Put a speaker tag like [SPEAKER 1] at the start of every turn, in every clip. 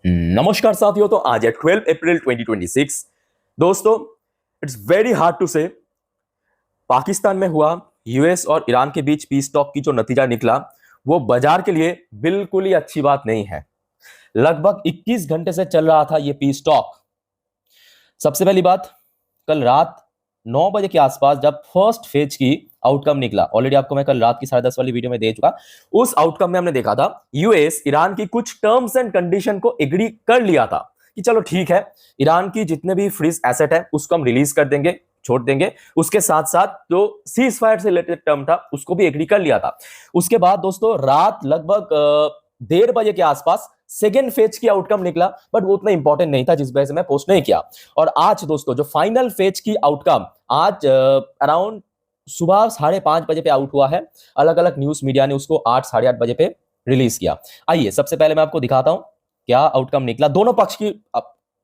[SPEAKER 1] नमस्कार साथियों। तो आज है 12 अप्रैल 2026। दोस्तों, इट्स वेरी हार्ड टू से पाकिस्तान में हुआ यूएस और ईरान के बीच पीस टॉक की जो नतीजा निकला वो बाजार के लिए बिल्कुल ही अच्छी बात नहीं है। लगभग 21 घंटे से चल रहा था ये पीस टॉक। सबसे पहली बात, कल रात 9 बजे के आसपास जब फर्स्ट फेज की आउटकम निकला, ऑलरेडी आपको मैं कल रात की 10:30 वाली वीडियो में दे चुका। उस आउटकम में हमने देखा था यूएस ईरान की कुछ टर्म्स एंड कंडीशन को एग्री कर लिया था कि चलो ठीक है, ईरान की जितने भी फ्रीज एसेट है उसको हम रिलीज कर देंगे, छोड़ देंगे। उसके साथ साथ जो सीज फायर से रिलेटेड टर्म था उसको भी एग्री कर लिया था। उसके बाद दोस्तों रात लगभग 1:30 बजे के आसपास सेकेंड फेज की आउटकम निकला, बट वो उतना इंपॉर्टेंट नहीं था जिस वजह से मैं पोस्ट नहीं किया। और आज दोस्तों जो फाइनल फेज की आउटकम आज अराउंड सुबह 5:30 बजे पे आउट हुआ है। अलग अलग न्यूज मीडिया ने उसको 8 8:30 बजे पे रिलीज किया। आइए सबसे पहले मैं आपको दिखाता हूं क्या आउटकम निकला। दोनों पक्ष की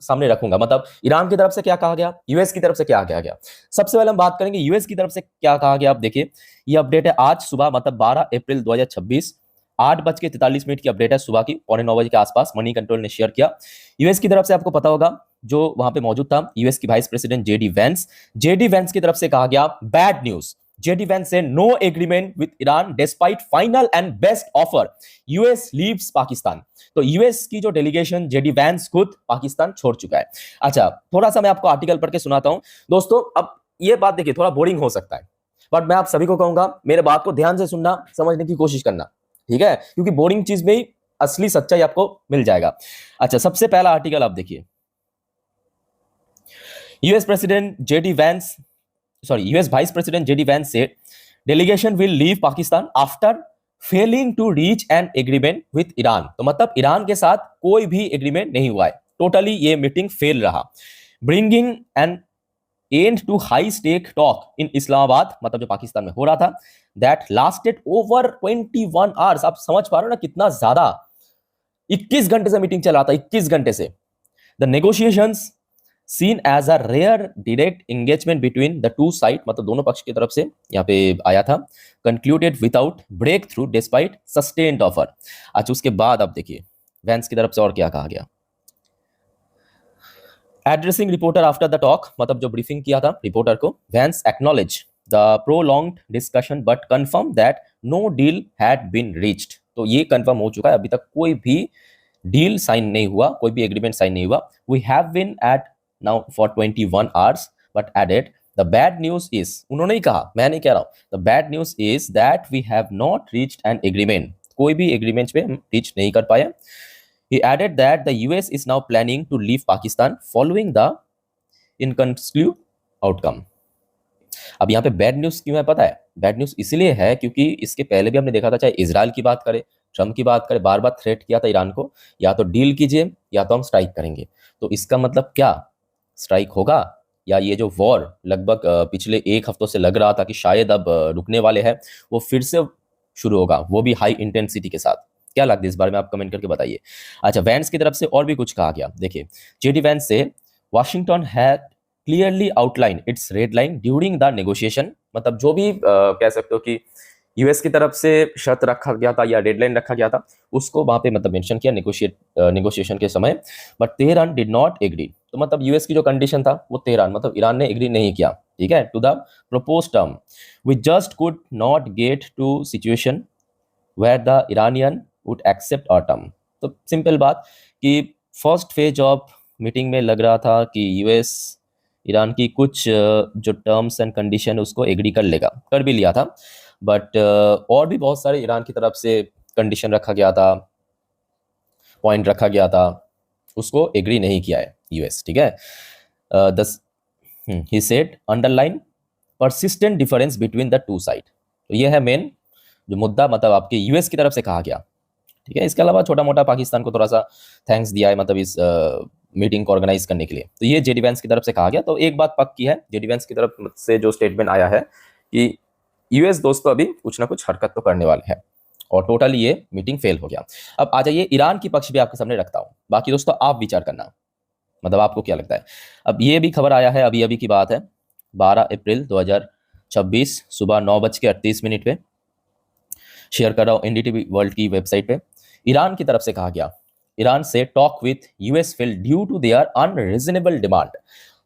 [SPEAKER 1] सामने रखूंगा, मतलब ईरान की तरफ से क्या कहा गया, यूएस की तरफ से क्या कहा गया। सबसे पहले हम बात करेंगे यूएस की तरफ से क्या कहा गया। आप देखिए, ये अपडेट है आज सुबह, मतलब 12 अप्रैल 2026, 8:43 की अपडेट है सुबह की 8:45 के आसपास मनी कंट्रोल ने शेयर किया। यूएस की तरफ से आपको पता होगा, जो वहां पे मौजूद था यूएस की वाइस प्रेसिडेंट जेडी वेंस की तरफ से कहा गया बैड न्यूज। जेडी वेंस से no agreement with Iran despite final and best offer, US leaves Pakistan. तो यूएस की जो डेलीगेशन जेडी वेंस खुद पाकिस्तान छोड़ चुका है। अच्छा, थोड़ा सा मैं आपको आर्टिकल पढ़ के सुनाता हूं। दोस्तों अब ये बात देखिए, थोड़ा बोरिंग हो सकता है, बट मैं आप सभी को कहूंगा मेरे बात को ध्यान से सुनना, समझने की कोशिश करना, ठीक है, क्योंकि बोरिंग चीज में ही असली सच्चाई आपको मिल जाएगा। अच्छा, सबसे पहला आर्टिकल आप देखिए। US president JD Vance US vice president JD Vance से delegation will leave Pakistan after failing to reach an agreement with Iran. तो मतलब ईरान के साथ कोई भी एग्रीमेंट नहीं हुआ है, टोटली ये मीटिंग फेल रहा। Bringing an end to high stake talk in Islamabad, मतलब जो पाकिस्तान में हो रहा था, दैट लास्टेड ओवर 21 आवर्स। आप समझ पा रहे हो ना कितना ज्यादा, 21 घंटे से मीटिंग चला था, 21 घंटे से। The negotiations seen as a rare direct engagement between the two side, मतलब दोनों पक्ष की तरफ से यहाँ पे आया था, concluded without breakthrough despite sustained offer. अच्छा, उसके बाद आप देखिए वैंस की तरफ से और क्या कहा गया। Addressing reporter after the talk, मतलब जो ब्रीफिंग किया था रिपोर्टर को, Vance acknowledge the prolonged discussion but confirm that no deal had been reached. तो ये कंफर्म हो चुका है, अभी तक कोई भी डील साइन नहीं हुआ, कोई भी एग्रीमेंट साइन नहीं हुआ। We have been at now for 21 hours but added the bad news is, उन्होंने ही कहा, मैं नहीं कह रहा हूं, the bad news is that we have not reached an agreement. कोई भी एग्रीमेंट पे हम रीच नहीं कर पाए। He added that the US is now planning to leave Pakistan following the inconclusive outcome. अब यहाँ पे बैड न्यूज क्यों है पता है? बैड न्यूज इसलिए है क्योंकि इसके पहले भी हमने देखा था, चाहे इजराइल की बात करें, ट्रम्प की बात करें, बार बार थ्रेट किया था ईरान को, या तो डील कीजिए या तो हम स्ट्राइक करेंगे। तो इसका मतलब क्या, स्ट्राइक होगा या ये जो वॉर लगभग पिछले एक हफ्तों से लग रहा था कि शायद अब रुकने वाले हैं, वो फिर से शुरू होगा, वो भी हाई इंटेंसिटी के साथ। क्या लगता है इस बारे में, आप कमेंट करके बताइए। अच्छा, वैंस की तरफ से और भी कुछ कहा गया। देखिए, जेडी वैंस से Washington had clearly outline it's red line during the negotiation, मतलब जो भी कह सकते हो कि यूएस की तरफ से शर्त रखा गया था या डेडलाइन रखा गया था, उसको वहां पे मतलब मेंशन किया नेगोशिएशन के समय। But Tehran did not agree. तो मतलब यूएस की जो कंडीशन था वो तेहरान, मतलब ईरान ने एग्री नहीं किया, ठीक है, to the propose term. We just could not get to situation where the Iranian would accept our term. तो सिंपल बात कि फर्स्ट फेज ऑफ मीटिंग में लग रहा था कि यूएस ईरान की कुछ जो टर्म्स एंड कंडीशन उसको एग्री कर लेगा, कर भी लिया था। बट और भी बहुत सारे ईरान की तरफ से कंडीशन रखा गया था, पॉइंट रखा गया था, उसको एग्री नहीं किया है यूएस, ठीक है। He said underline persistent difference between the two side. तो ये है मेन जो मुद्दा, मतलब आपके यूएस की तरफ से कहा गया, ठीक है। इसके अलावा छोटा मोटा पाकिस्तान को थोड़ा सा थैंक्स दिया है, मतलब इस मीटिंग को ऑर्गेनाइज करने के लिए। तो ये जेडी वैंस की तरफ से कहा गया। तो एक बात पक्की है, जेडी वैंस की तरफ से जो स्टेटमेंट आया है कि यूएस दोस्तों अभी कुछ ना कुछ हरकत तो करने वाले हैं, और टोटली ये मीटिंग फेल हो गया। अब आ जाइए ईरान की पक्ष भी आपके सामने रखता हूं, बाकी दोस्तों आप विचार करना, मतलब आपको क्या लगता है। अब ये भी खबर आया है, अभी अभी की बात है, 12 अप्रैल 2026 सुबह 9:38 पे शेयर कर रहा हूं एनडीटीवी वर्ल्ड की वेबसाइट पे। ईरान की तरफ से कहा गया ईरान से talk with US fail due to their unreasonable demand.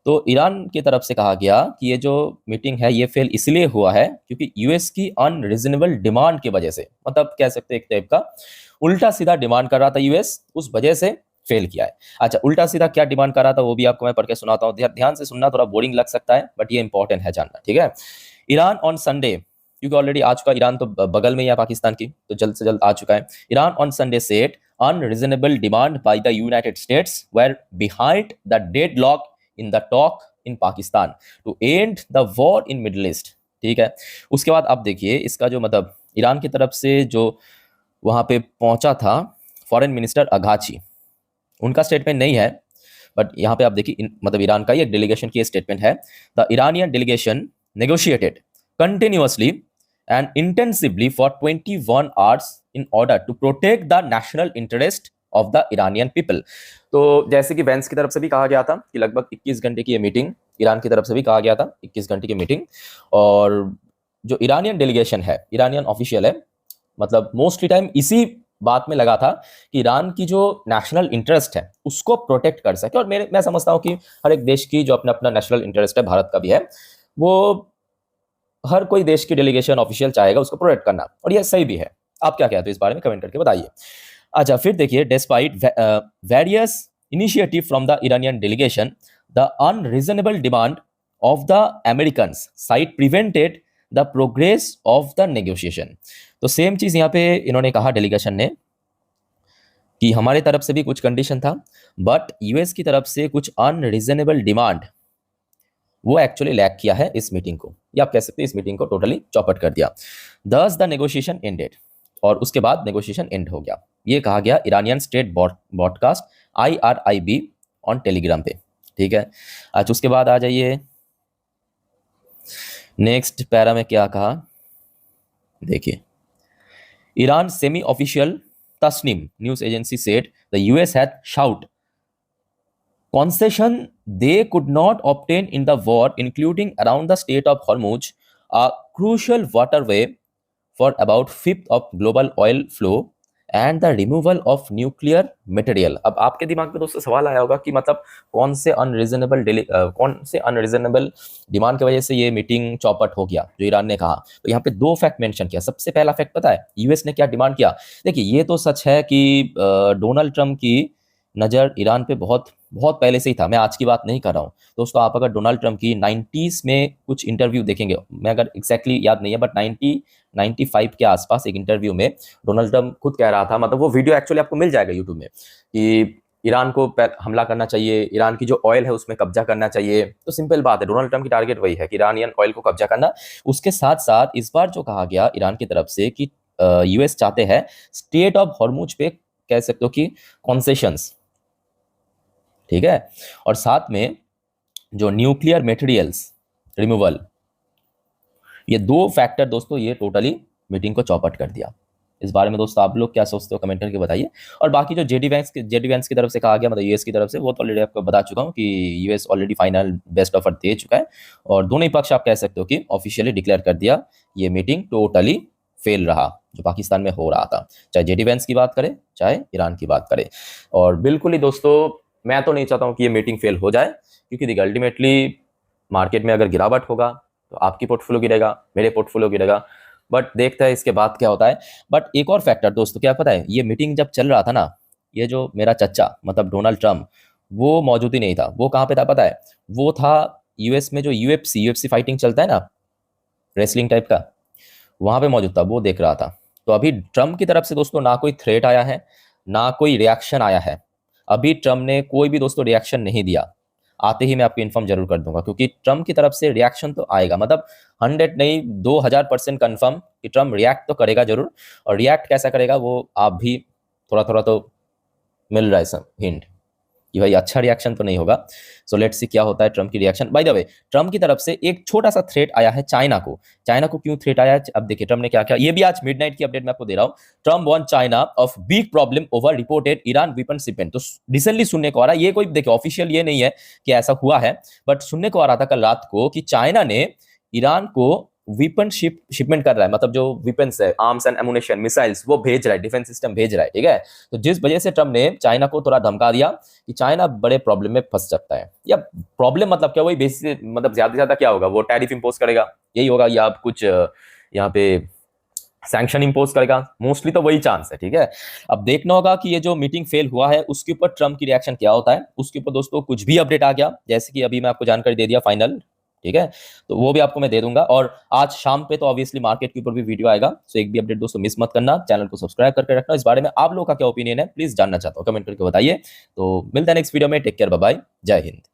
[SPEAKER 1] तो ईरान की तरफ से कहा गया कि ये जो मीटिंग है ये फेल इसलिए हुआ है क्योंकि यूएस की अनरीजनेबल डिमांड की वजह से, मतलब कह सकते हैं एक टाइप का उल्टा सीधा डिमांड कर रहा था यूएस, उस वजह से फेल किया है। अच्छा, उल्टा सीधा क्या डिमांड कर रहा था वो भी आपको मैं पढ़ के सुनाता हूँ, ध्यान से सुनना, थोड़ा बोरिंग लग सकता है बट ये इंपॉर्टेंट है जानना, ठीक है। ईरान ऑन संडे, क्योंकि ऑलरेडी आ चुका, ईरान तो बगल में ही है पाकिस्तान की, तो जल्द से जल्द आ चुका है। Iran on Sunday said unreasonable demand by the United States were behind the deadlock in the talk in Pakistan to end the war in Middle East। ठीक है, उसके बाद आप देखिए इसका जो मतलब ईरान की तरफ से जो वहां पे पहुंचा था फॉरेन मिनिस्टर अगाची, उनका स्टेटमेंट नहीं है बट यहाँ पे आप देखिए मतलब ईरान का ये डेलीगेशन की स्टेटमेंट है। The Iranian delegation negotiated continuously and intensively for 21 hours in order to protect the national interest of the Iranian people। तो जैसे कि वेंस की तरफ से भी कहा गया था कि लगभग 21 घंटे की ये मीटिंग, ईरान की तरफ से भी कहा गया था 21 घंटे की मीटिंग, और जो ईरानियन डेलीगेशन है, ईरानियन ऑफिशियल है, मतलब मोस्टली टाइम इसी बात में लगा था कि ईरान की जो नेशनल इंटरेस्ट है उसको प्रोटेक्ट कर सके। और मैं समझता हूँ कि हर एक देश की जो अपना अपना नेशनल इंटरेस्ट है, भारत का भी है, वो हर कोई देश की डेलीगेशन ऑफिशियल चाहेगा उसको प्रोटेक्ट करना, और ये सही भी है। आप क्या कहते हो इस बारे में कमेंट करके बताइए। अच्छा, फिर देखिए despite various initiative from the Iranian delegation the unreasonable demand of the Americans side prevented the progress of the negotiation. तो सेम चीज यहाँ पे इन्होंने कहा डेलीगेशन ने कि हमारे तरफ से भी कुछ कंडीशन था बट यूएस की तरफ से कुछ अनरीजनेबल डिमांड वो एक्चुअली लैक किया है इस मीटिंग को, या आप कह सकते हैं इस मीटिंग को टोटली चौपट कर दिया। दस द नेगोशिएशन एंडेड, और उसके बाद नेगोशिएशन एंड हो गया, ये कहा गया Iranian state broadcast IRIB on Telegram पे, ठीक है। अच्छा, उसके बाद आ जाइए नेक्स्ट पैरा में क्या कहा, देखिए Iran semi official Tasnim news agency said the US had sought concession they could not obtain in the war, including around the Strait of Hormuz, a crucial waterway for about fifth of global oil flow and the removal of nuclear material। अब आपके दिमाग में दोस्तों सवाल आया होगा कि मतलब कौन से अनरीजनेबल डिमांड की वजह से ये मीटिंग चौपट हो गया जो ईरान ने कहा। तो यहाँ पे दो फैक्ट मेंशन किया। सबसे पहला फैक्ट पता है यूएस ने क्या डिमांड किया? देखिए ये तो सच है कि डोनाल्ड ट्रम्प की नज़र ईरान पे बहुत बहुत पहले से ही था, मैं आज की बात नहीं कर रहा हूँ दोस्तों। आप अगर डोनाल्ड ट्रम्प की 90s में कुछ इंटरव्यू देखेंगे, मैं अगर एग्जैक्टली याद नहीं है बट 95 के आसपास एक इंटरव्यू में डोनाल्ड ट्रम्प खुद कह रहा था, मतलब वो वीडियो एक्चुअली आपको मिल जाएगा यूट्यूब में, कि ईरान को हमला करना चाहिए, ईरान की जो ऑयल है उसमें कब्जा करना चाहिए। तो सिंपल बात है, डोनाल्ड ट्रम्प की टारगेट वही है कि ईरानियन ऑयल को कब्जा करना। उसके साथ साथ इस बार जो कहा गया ईरान की तरफ से कि यूएस चाहते हैं स्टेट ऑफ हॉर्मुज पे कह सकते हो कि कॉन्सेशंस, ठीक है, और साथ में जो न्यूक्लियर मटेरियल्स रिमूवल, ये दो फैक्टर दोस्तों ये टोटली मीटिंग को चौपट कर दिया। इस बारे में दोस्तों आप लोग क्या सोचते हो कमेंट करके बताइए। और बाकी जो जेडी वैंस की तरफ से कहा गया, मतलब यूएस की तरफ से, वो तो ऑलरेडी आपको बता चुका हूँ कि US already final best offer दे चुका है और दोनों ही पक्ष आप कह सकते हो कि ऑफिशियली डिक्लेयर कर दिया ये मीटिंग टोटली फेल रहा जो पाकिस्तान में हो रहा था, चाहे जेडी वैंस की बात करें चाहे ईरान की बात करें। और बिल्कुल ही दोस्तों मैं तो नहीं चाहता हूँ कि ये मीटिंग फेल हो जाए, क्योंकि देखिए अल्टीमेटली मार्केट में अगर गिरावट होगा तो आपकी पोर्टफोलियो गिरेगा, मेरे पोर्टफोलियो गिरेगा, बट देखते हैं इसके बाद क्या होता है। बट एक और फैक्टर दोस्तों क्या पता है, ये मीटिंग जब चल रहा था ना, ये जो मेरा चच्चा मतलब डोनाल्ड ट्रम्प, वो मौजूद ही नहीं था। वो कहाँ पे था पता है? वो था यूएस में जो यूएफसी फाइटिंग चलता है ना, रेसलिंग टाइप का, वहां पे मौजूद था, वो देख रहा था। तो अभी ट्रम्प की तरफ से दोस्तों ना कोई थ्रेट आया है ना कोई रिएक्शन आया है, अभी ट्रम्प ने कोई भी दोस्तों रिएक्शन नहीं दिया। आते ही मैं आपको इन्फॉर्म जरूर कर दूंगा, क्योंकि ट्रम्प की तरफ से रिएक्शन तो आएगा, मतलब 100 नहीं 2000% कंफर्म कि ट्रम्प रिएक्ट तो करेगा जरूर। और रिएक्ट कैसा करेगा वो आप भी थोड़ा थोड़ा तो मिल रहा है हिंट कि भाई अच्छा रिएक्शन तो नहीं होगा। सो लेट्स सी क्या होता है ट्रम्प की reaction. By the way Trump की तरफ से एक छोटा सा थ्रेट आया है चाइना को। चाइना को क्यों थ्रेट आया है अब देखिए ट्रम्प ने क्या किया, ये भी आज मिडनाइट की अपडेट मैं आपको दे रहा हूं। Trump warn China of big problem over reported Iran weapon shipment. तो रिसेंटली सुनने को आ रहा है, ये कोई देखिए ऑफिशियल ये नहीं है कि ऐसा हुआ है, बट सुनने को आ रहा था कल रात को कि चाइना ने ईरान को वीपन शिपमेंट कर रहा है, मतलब जो वीपन्स है, आर्म्स एंड एमुनेशन, मिसाइल्स, वो भेज रहा है, डिफेंस सिस्टम भेज रहा है, ठीक है। तो जिस वजह से ट्रम्प ने चाइना को थोड़ा धमका दिया कि चाइना बड़े प्रॉब्लम में फंस सकता है। या प्रॉब्लम मतलब क्या, वही बेसिक, मतलब ज्यादा से ज्यादा क्या होगा, वो टैरिफ इंपोज करेगा, यही होगा, या कुछ यहाँ पे सैंक्शन इंपोज करेगा, मोस्टली तो वही चांस है, ठीक है। अब देखना होगा कि ये जो मीटिंग फेल हुआ है उसके ऊपर ट्रम्प की रिएक्शन क्या होता है। उसके ऊपर दोस्तों कुछ भी अपडेट आ गया, जैसे कि अभी मैं आपको जानकारी दे दिया फाइनल, ठीक है, तो वो भी आपको मैं दे दूंगा। और आज शाम पे तो ऑब्वियसली मार्केट के ऊपर भी वीडियो आएगा, सो एक भी अपडेट दोस्तों मिस मत करना, चैनल को सब्सक्राइब करके रखना। इस बारे में आप लोगों का क्या ओपिनियन है प्लीज जानना चाहता हूं, कमेंट करके बताइए। तो मिलता है नेक्स्ट वीडियो में, टेक केयर, बाय बाय, जय हिंद।